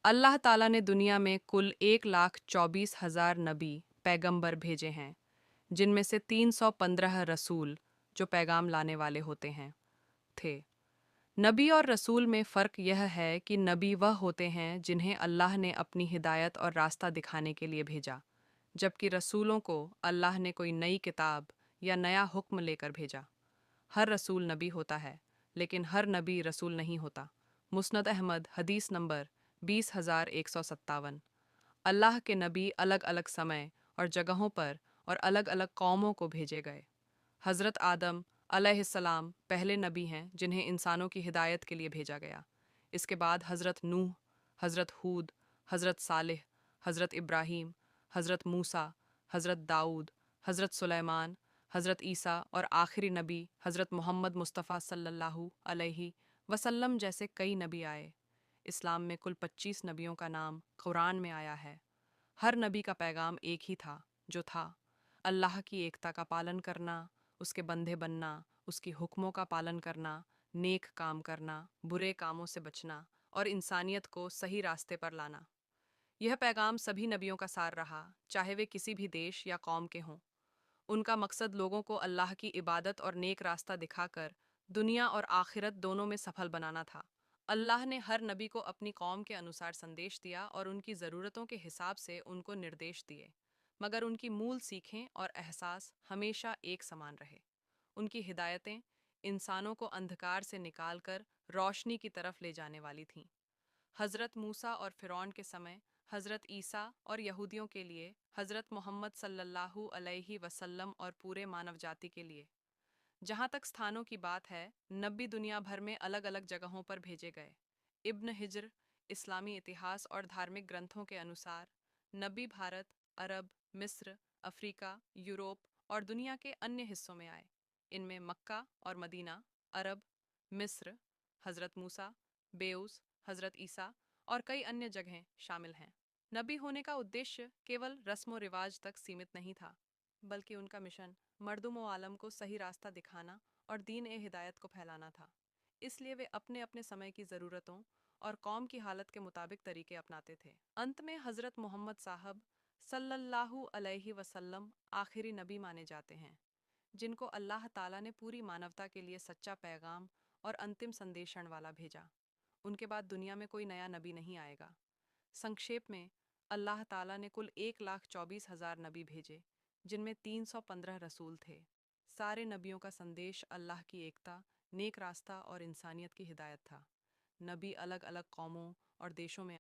अल्लाह ताला ने दुनिया में कुल 1,24,000 नबी पैगंबर भेजे हैं, जिनमें से 315 रसूल जो पैगाम लाने वाले होते हैं थे। नबी और रसूल में फ़र्क यह है कि नबी वह होते हैं जिन्हें अल्लाह ने अपनी हिदायत और रास्ता दिखाने के लिए भेजा, जबकि रसूलों को अल्लाह ने कोई नई किताब या नया हुक्म लेकर भेजा। हर रसूल नबी होता है, लेकिन हर नबी रसूल नहीं होता। मुस्नद अहमद हदीस नंबर 20,157। अल्लाह के नबी अलग अलग समय और जगहों पर और अलग अलग कौमों को भेजे गए। हज़रत आदम अलैहिस्सलाम पहले नबी हैं जिन्हें इंसानों की हिदायत के लिए भेजा गया। इसके बाद हज़रत नूह, हज़रत हूद, हज़रत सालेह, हज़रत इब्राहीम, हज़रत मूसा, हज़रत दाऊद, हज़रत सुलेमान, हज़रत ईसा और आखिरी नबी हज़रत मोहम्मद मुस्तफ़ा सल्लल्लाहु अलैहि वसल्लम जैसे कई नबी आए। इस्लाम में कुल 25 नबियों का नाम कुरान में आया है। हर नबी का पैगाम एक ही था, जो था अल्लाह की एकता का पालन करना, उसके बंधे बनना, उसकी हुक्मों का पालन करना, नेक काम करना, बुरे कामों से बचना और इंसानियत को सही रास्ते पर लाना। यह पैगाम सभी नबियों का सार रहा, चाहे वे किसी भी देश या कौम के हों। उनका मकसद लोगों को अल्लाह की इबादत और नेक रास्ता दिखाकर दुनिया और आखिरत दोनों में सफल बनाना था। अल्लाह ने हर नबी को अपनी कौम के अनुसार संदेश दिया और उनकी ज़रूरतों के हिसाब से उनको निर्देश दिए, मगर उनकी मूल सीखें और एहसास हमेशा एक समान रहे। उनकी हिदायतें इंसानों को अंधकार से निकालकर रोशनी की तरफ ले जाने वाली थीं। हज़रत मूसा और फ़िरौन के समय, हज़रत ईसा और यहूदियों के लिए, हज़रत मोहम्मद सल्लल्लाहु अलैहि वसल्लम और पूरे मानव जाति के लिए। जहाँ तक स्थानों की बात है, नबी दुनिया भर में अलग अलग जगहों पर भेजे गए। इब्न हिज्र, इस्लामी इतिहास और धार्मिक ग्रंथों के अनुसार, नबी भारत, अरब, मिस्र, अफ्रीका, यूरोप और दुनिया के अन्य हिस्सों में आए। इनमें मक्का और मदीना, अरब, मिस्र, हज़रत मूसा, बेऊस, हज़रत ईसा और कई अन्य जगहें शामिल हैं। नबी होने का उद्देश्य केवल रस्म व रिवाज तक सीमित नहीं था, बल्कि उनका मिशन मर्दुम आलम को सही रास्ता दिखाना और दीन ए हिदायत को फैलाना था। इसलिए वे अपने अपने समय की ज़रूरतों और कौम की हालत के मुताबिक तरीके अपनाते थे। अंत में हज़रत मोहम्मद साहब सल्लल्लाहु अलैहि वसल्लम आखिरी नबी माने जाते हैं, जिनको अल्लाह ताला ने पूरी मानवता के लिए सच्चा पैगाम और अंतिम संदेशण वाला भेजा। उनके बाद दुनिया में कोई नया नबी नहीं आएगा। संक्षेप में, अल्लाह ताला ने कुल 1,24,000 नबी भेजे, जिनमें 315 रसूल थे। सारे नबियों का संदेश अल्लाह की एकता, नेक रास्ता और इंसानियत की हिदायत था। नबी अलग अलग कौमों और देशों में